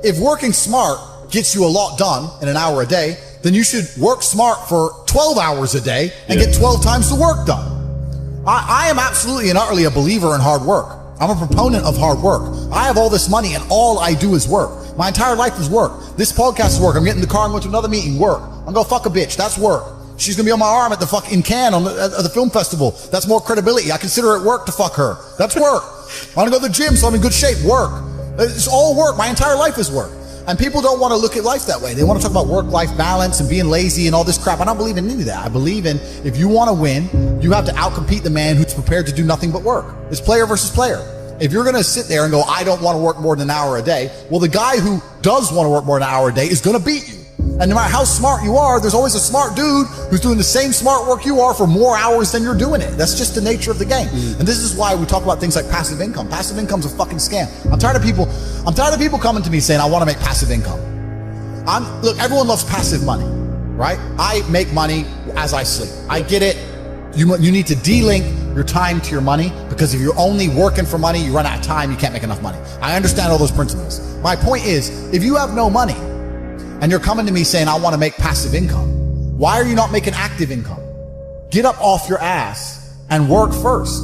if working smart gets you a lot done in an hour a day, then you should work smart for 12 hours a day and get 12 times the work done. I am absolutely and utterly a believer in hard work. I'm a proponent of hard work. I have all this money and all I do is work. My entire life is work. This podcast is work. I'm getting in the car and going to another meeting, work. I'm going to fuck a bitch. That's work. She's going to be on my arm at the fucking Cannes at the film festival. That's more credibility. I consider it work to fuck her. That's work. I want to go to the gym so I'm in good shape. Work. It's all work. My entire life is work. And people don't want to look at life that way. They want to talk about work-life balance and being lazy and all this crap. I don't believe in any of that. I believe in, if you want to win, you have to outcompete the man who's prepared to do nothing but work. It's player versus player. If you're going to sit there and go, I don't want to work more than an hour a day, well, the guy who does want to work more than an hour a day is going to beat you. And no matter how smart you are, there's always a smart dude who's doing the same smart work you are for more hours than you're doing it. That's just the nature of the game. And this is why we talk about things like passive income. Passive income's a fucking scam. I'm tired of people coming to me saying, I want to make passive income. Look, everyone loves passive money, right? I make money as I sleep. I get it. You need to de-link your time to your money, because if you're only working for money, you run out of time, you can't make enough money. I understand all those principles. My point is, if you have no money and you're coming to me saying, I want to make passive income, why are you not making active income? Get up off your ass and work first.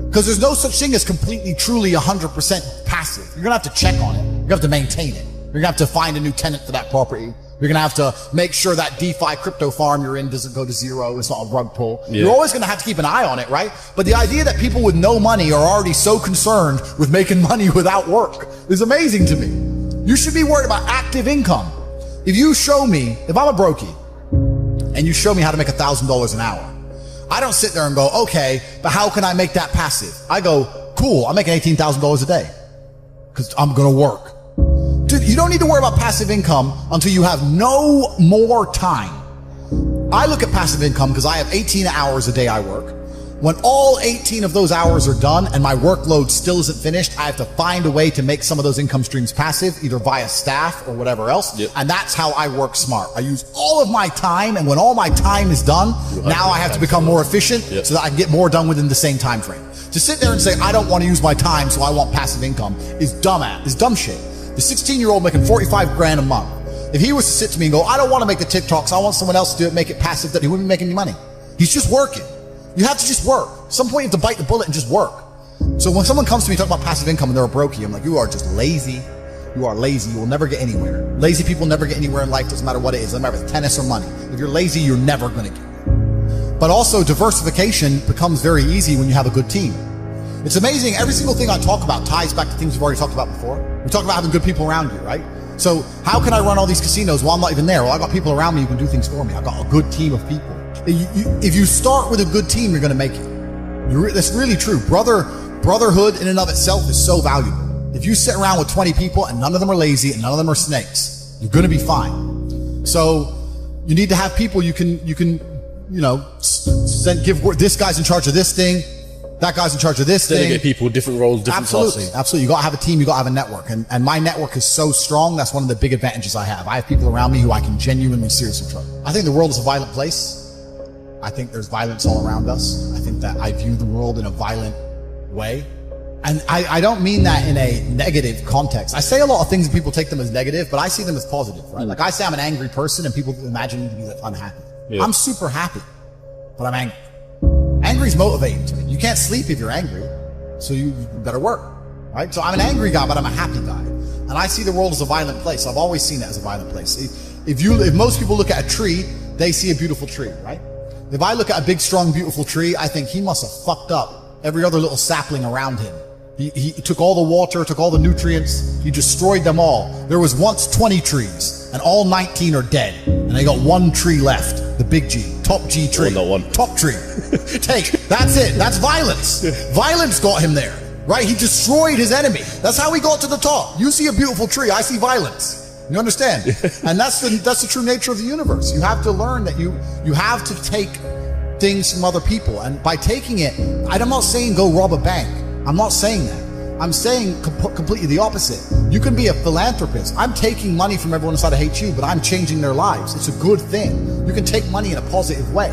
Because there's no such thing as completely, truly 100% passive. You're going to have to check on it. You're going to have to maintain it. You're going to have to find a new tenant for that property. You're going to have to make sure that DeFi crypto farm you're in doesn't go to zero. It's not a rug pull. Yeah. You're always going to have to keep an eye on it, right? But the idea that people with no money are already so concerned with making money without work is amazing to me. You should be worried about active income. If you show me, if I'm a brokey and you show me how to make $1,000 an hour, I don't sit there and go, okay, but how can I make that passive? I go, cool, I'm making $18,000 a day because I'm going to work. Dude, you don't need to worry about passive income until you have no more time. I look at passive income because I have 18 hours a day I work. When all 18 of those hours are done and my workload still isn't finished, I have to find a way to make some of those income streams passive, either via staff or whatever else. Yep. And that's how I work smart. I use all of my time, and when all my time is done, now I have to become more efficient so that I can get more done within the same time frame. To sit there and say, I don't want to use my time, so I want passive income is dumb shit. The 16-year-old making 45 grand a month, if he was to sit to me and go, I don't want to make the TikToks, I want someone else to do it, make it passive, that he wouldn't be making any money. He's just working. You have to just work. At some point you have to bite the bullet and just work. So when someone comes to me talking about passive income and they're a brokey, I'm like, you are just lazy. You are lazy. You will never get anywhere. Lazy people never get anywhere in life, doesn't matter what it is. Doesn't matter if it's tennis or money. If you're lazy, you're never going to get it. But also diversification becomes very easy when you have a good team. It's amazing. Every single thing I talk about ties back to things we've already talked about before. We talk about having good people around you, right? So how can I run all these casinos while I'm not even there? Well, I got people around me who can do things for me. I've got a good team of people. If you start with a good team, you're going to make it. That's really true. Brotherhood in and of itself is so valuable. If you sit around with 20 people and none of them are lazy and none of them are snakes, you're going to be fine. So you need to have people you can, give, this guy's in charge of this thing. That guy's in charge of this thing. Delegate people, different roles, different tasks. Absolutely. You got to have a team. You got to have a network. And my network is so strong. That's one of the big advantages I have. I have people around me who I can genuinely, seriously trust. I think the world is a violent place. I think there's violence all around us. I think that I view the world in a violent way. And I don't mean that in a negative context. I say a lot of things and people take them as negative, but I see them as positive, right? Like I say I'm an angry person and people imagine me to be like unhappy. Yeah. I'm super happy, but I'm angry. Angry's motivating to me. You can't sleep if you're angry, so you better work, right? So I'm an angry guy, but I'm a happy guy. And I see the world as a violent place. I've always seen it as a violent place. If most people look at a tree, they see a beautiful tree, right? If I look at a big, strong, beautiful tree, I think he must have fucked up every other little sapling around him. He took all the water, took all the nutrients, he destroyed them all. There was once 20 trees, and all 19 are dead. And they got one tree left, the big G, top G tree. Oh, not one. Top tree. That's it. That's violence. Violence got him there, right? He destroyed his enemy. That's how he got to the top. You see a beautiful tree, I see violence. You understand? And that's the true nature of the universe. You have to learn that you have to take things from other people. And by taking it, I'm not saying go rob a bank. I'm not saying that. I'm saying completely the opposite. You can be a philanthropist. I'm taking money from everyone inside of HU, but I'm changing their lives. It's a good thing. You can take money in a positive way.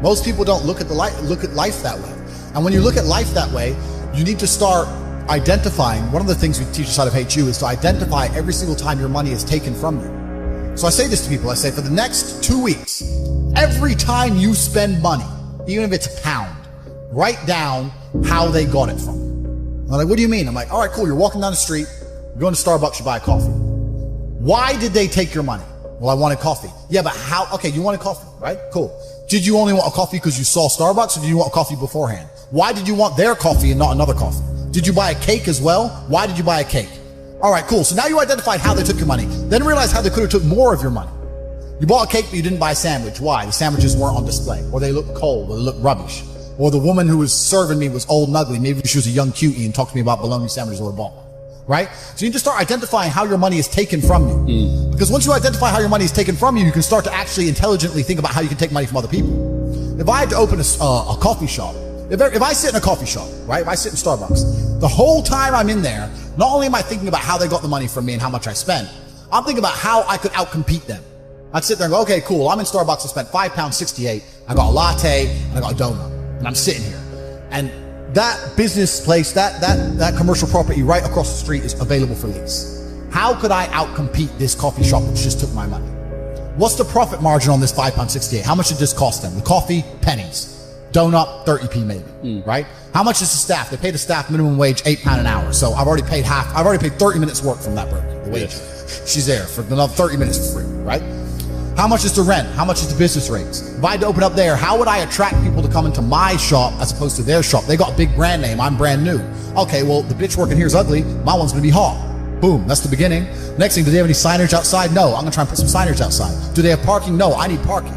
Most people don't look at life that way. And when you look at life that way, you need to start identifying, one of the things we teach inside of HU is to identify every single time your money is taken from you. So I say this to people, I say for the next 2 weeks, every time you spend money, even if it's a pound, write down how they got it from you. I'm like, what do you mean? I'm like, all right, cool. You're walking down the street, you're going to Starbucks, you buy a coffee. Why did they take your money? Well, I wanted coffee. Yeah, but how? Okay, you wanted coffee, right? Cool. Did you only want a coffee because you saw Starbucks, or did you want coffee beforehand? Why did you want their coffee and not another coffee? Did you buy a cake as well? Why did you buy a cake? All right, cool. So now you identified how they took your money. Then realize how they could have took more of your money. You bought a cake, but you didn't buy a sandwich. Why? The sandwiches weren't on display, or they looked cold, or they looked rubbish. Or the woman who was serving me was old and ugly. Maybe she was a young cutie and talked to me about bologna sandwiches or a ball. Right? So you need to start identifying how your money is taken from you. Because once you identify how your money is taken from you, you can start to actually intelligently think about how you can take money from other people. If I had to open a coffee shop, if I sit in a coffee shop, right? If I sit in Starbucks, the whole time I'm in there, not only am I thinking about how they got the money from me and how much I spent, I'm thinking about how I could outcompete them. I'd sit there and go, okay, cool. I'm in Starbucks. I spent £5.68. I got a latte and I got a donut. And I'm sitting here. And that business place, that commercial property right across the street is available for lease. How could I outcompete this coffee shop which just took my money? What's the profit margin on this £5.68? How much did this cost them? The coffee, pennies. Donut, 30p maybe, right? How much is the staff? They pay the staff minimum wage £8 an hour. So I've already paid 30 minutes work from that broker, the wage. She's there for another 30 minutes for free, right? How much is the rent? How much is the business rates? If I had to open up there, how would I attract people to come into my shop as opposed to their shop? They got a big brand name. I'm brand new. Okay, well, the bitch working here is ugly. My one's going to be hot. Boom. That's the beginning. Next thing, do they have any signage outside? No. I'm going to try and put some signage outside. Do they have parking? No. I need parking.